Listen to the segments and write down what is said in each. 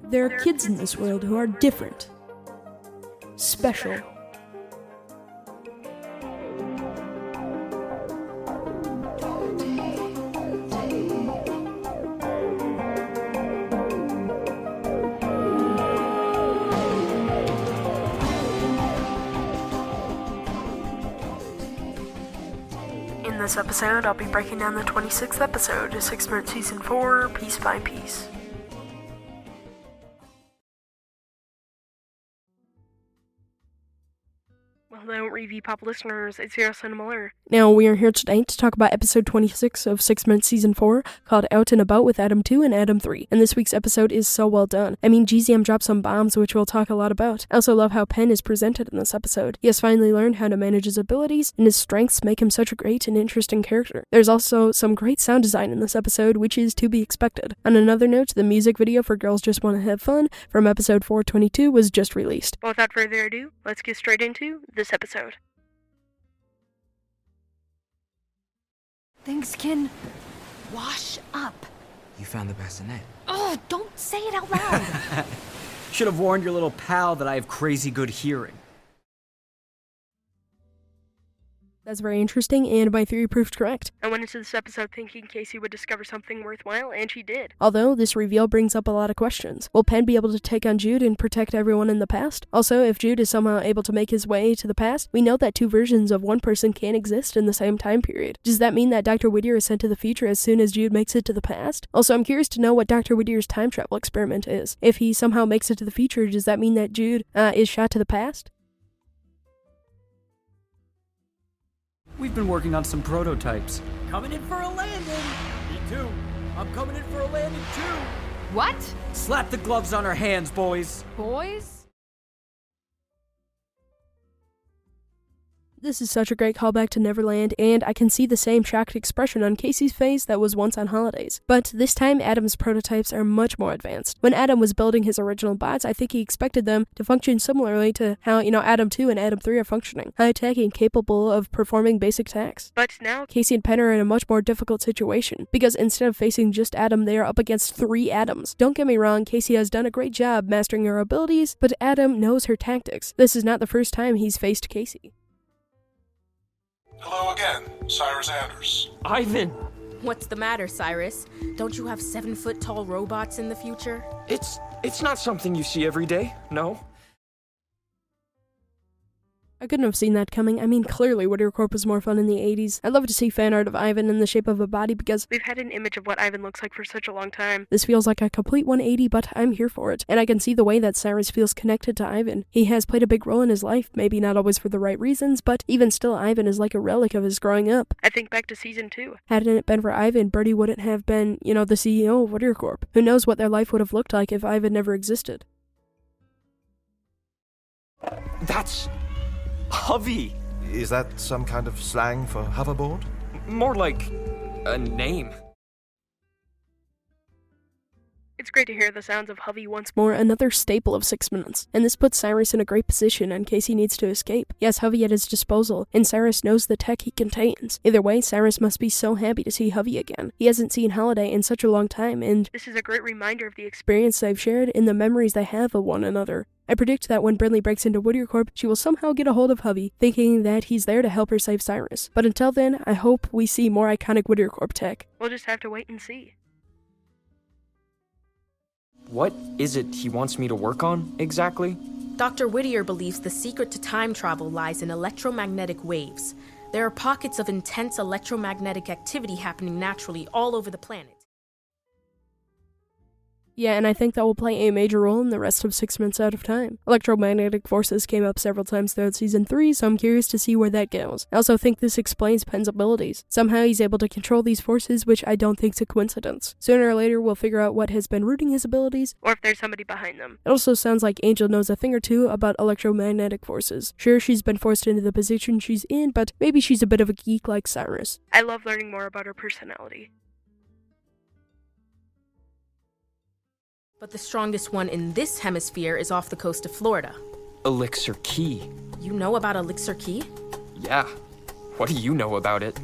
There are kids in this world who are different, special. In this episode, I'll be breaking down the 26th episode of 6 Minute Season 4, piece by piece. Hello, Review Pop listeners, it's Cyrus Landon Mueller. Now, we are here tonight to talk about episode 26 of 6 Minute Season 4, called Out and About with Adam 2 and Adam 3. And this week's episode is so well done. I mean, GZM dropped some bombs, which we'll talk a lot about. I also love how Penn is presented in this episode. He has finally learned how to manage his abilities, and his strengths make him such a great and interesting character. There's also some great sound design in this episode, which is to be expected. On another note, the music video for Girls Just Want to Have Fun from episode 422 was just released. But without further ado, let's get straight into this episode. Things can wash up. You found the bassinet. Oh, don't say it out loud. Should have warned your little pal that I have crazy good hearing. That's very interesting, and my theory proved correct. I went into this episode thinking Casey would discover something worthwhile, and she did. Although, this reveal brings up a lot of questions. Will Penn be able to take on Jude and protect everyone in the past? Also, if Jude is somehow able to make his way to the past, we know that two versions of one person can exist in the same time period. Does that mean that Dr. Whittier is sent to the future as soon as Jude makes it to the past? Also, I'm curious to know what Dr. Whittier's time travel experiment is. If he somehow makes it to the future, does that mean that Jude is shot to the past? We've been working on some prototypes. Coming in for a landing! Me too. I'm coming in for a landing too! What? Slap the gloves on our hands, boys! Boys? This is such a great callback to Neverland, and I can see the same shocked expression on Casey's face that was once on Holidays. But this time, Adam's prototypes are much more advanced. When Adam was building his original bots, I think he expected them to function similarly to how, Adam 2 and Adam 3 are functioning. High-tech and capable of performing basic tasks. But now, Casey and Penn are in a much more difficult situation, because instead of facing just Adam, they are up against 3 Adams. Don't get me wrong, Casey has done a great job mastering her abilities, but Adam knows her tactics. This is not the first time he's faced Casey. Hello again, Cyrus Anders. Ivan! What's the matter, Cyrus? Don't you have 7-foot-tall robots in the future? It's not something you see every day, no? I couldn't have seen that coming. I mean, clearly Whittier Corp was more fun in the 80s. I'd love to see fan art of Ivan in the shape of a body because we've had an image of what Ivan looks like for such a long time. This feels like a complete 180, but I'm here for it. And I can see the way that Cyrus feels connected to Ivan. He has played a big role in his life, maybe not always for the right reasons, but even still, Ivan is like a relic of his growing up. I think back to season 2. Hadn't it been for Ivan, Birdie wouldn't have been, the CEO of Whittier Corp. Who knows what their life would have looked like if Ivan never existed. That's... Hovey! Is that some kind of slang for hoverboard? More like... a name. It's great to hear the sounds of Hovey once more, another staple of 6 Minutes. And this puts Cyrus in a great position in case he needs to escape. He has Hovey at his disposal, and Cyrus knows the tech he contains. Either way, Cyrus must be so happy to see Hovey again. He hasn't seen Holiday in such a long time, and this is a great reminder of the experience they've shared and the memories they have of one another. I predict that when Brindley breaks into Whittier Corp, she will somehow get a hold of Hovey, thinking that he's there to help her save Cyrus. But until then, I hope we see more iconic Whittier Corp tech. We'll just have to wait and see. What is it he wants me to work on, exactly? Dr. Whittier believes the secret to time travel lies in electromagnetic waves. There are pockets of intense electromagnetic activity happening naturally all over the planet. Yeah, and I think that will play a major role in the rest of 6 Minutes Out of Time. Electromagnetic forces came up several times throughout Season 3, so I'm curious to see where that goes. I also think this explains Penn's abilities. Somehow he's able to control these forces, which I don't think's a coincidence. Sooner or later, we'll figure out what has been rooting his abilities, or if there's somebody behind them. It also sounds like Angel knows a thing or two about electromagnetic forces. Sure, she's been forced into the position she's in, but maybe she's a bit of a geek like Cyrus. I love learning more about her personality. But the strongest one in this hemisphere is off the coast of Florida. Elixer Key. You know about Elixer Key? Yeah. What do you know about it?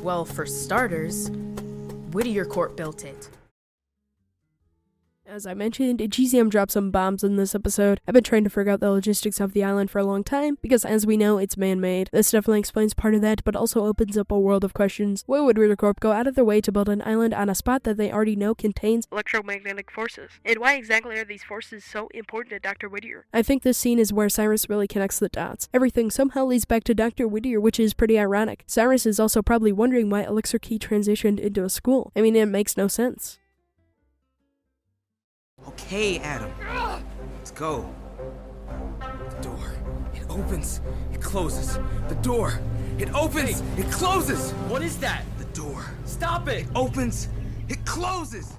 Well, for starters, Whittier Corp built it. As I mentioned, GCM dropped some bombs in this episode. I've been trying to figure out the logistics of the island for a long time, because as we know, it's man-made. This definitely explains part of that, but also opens up a world of questions. Why would Ritter Corp go out of their way to build an island on a spot that they already know contains electromagnetic forces? And why exactly are these forces so important to Dr. Whittier? I think this scene is where Cyrus really connects the dots. Everything somehow leads back to Dr. Whittier, which is pretty ironic. Cyrus is also probably wondering why Elixer Key transitioned into a school. I mean, it makes no sense. Okay, Adam. Let's go. The door. It opens. It closes. The door. It opens. Hey. It closes. What is that? The door. Stop it! Opens. It closes.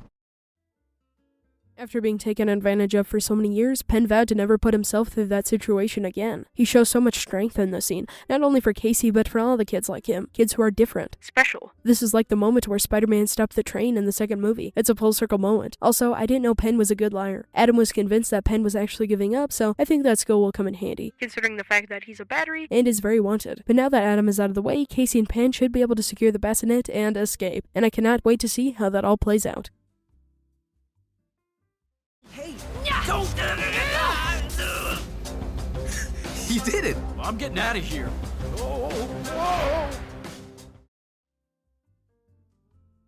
After being taken advantage of for so many years, Penn vowed to never put himself through that situation again. He shows so much strength in this scene, not only for Casey, but for all the kids like him, kids who are different. Special. This is like the moment where Spider-Man stopped the train in the second movie. It's a full circle moment. Also, I didn't know Penn was a good liar. Adam was convinced that Penn was actually giving up, so I think that skill will come in handy. Considering the fact that he's a battery, and is very wanted. But now that Adam is out of the way, Casey and Penn should be able to secure the bassinet and escape, and I cannot wait to see how that all plays out. Hey, don't! You did it! I'm getting out of here.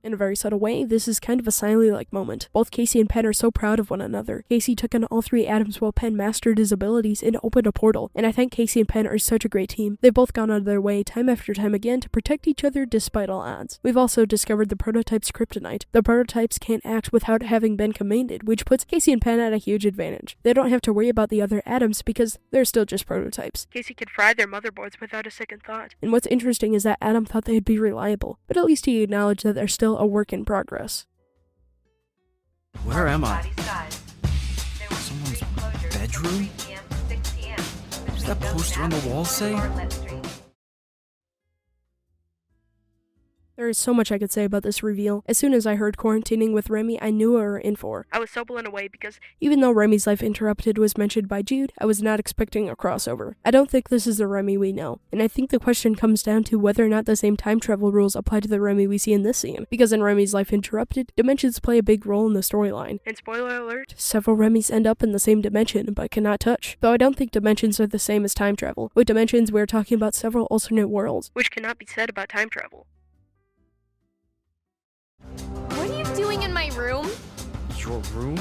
In a very subtle way, this is kind of a Siley-like moment. Both Casey and Penn are so proud of one another. Casey took on all three atoms while Penn mastered his abilities and opened a portal, and I think Casey and Penn are such a great team. They've both gone out of their way time after time again to protect each other despite all odds. We've also discovered the prototype's kryptonite. The prototypes can't act without having been commanded, which puts Casey and Penn at a huge advantage. They don't have to worry about the other atoms because they're still just prototypes. Casey could fry their motherboards without a second thought. And what's interesting is that Adam thought they'd be reliable, but at least he acknowledged that they're still a work in progress. Where am I? Someone's bedroom? What does that poster on the wall say? There is so much I could say about this reveal. As soon as I heard quarantining with Remy, I knew what we were in for. I was so blown away because even though Remy's life interrupted was mentioned by Jude, I was not expecting a crossover. I don't think this is the Remy we know, and I think the question comes down to whether or not the same time travel rules apply to the Remy we see in this scene. Because in Remy's life interrupted, dimensions play a big role in the storyline. and spoiler alert, Several Remys end up in the same dimension, but cannot touch. Though I don't think dimensions are the same as time travel. With dimensions, we're talking about several alternate worlds. which cannot be said about time travel. What are you doing in my room? Your room?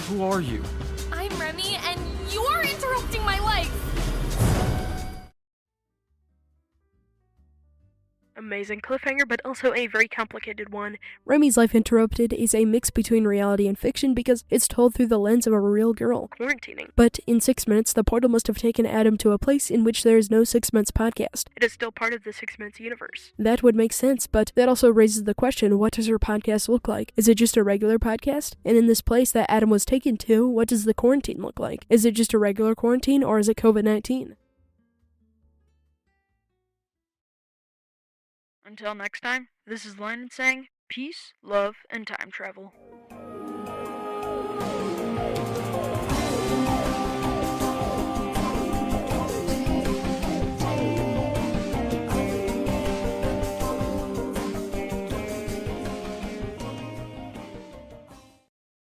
Who are you? I'm Remy, and you're interrupting my life! Amazing cliffhanger, but also a very complicated one. Remy's life interrupted is a mix between reality and fiction because it's told through the lens of a real girl. Quarantining. But in 6 minutes, the portal must have taken Adam to a place in which there is no 6 Months podcast. It is still part of the 6 Months universe. That would make sense, but that also raises the question, what does her podcast look like? Is it just a regular podcast? And in this place that Adam was taken to, what does the quarantine look like? Is it just a regular quarantine, or is it COVID-19? Until next time, this is Landon saying peace, love, and time travel.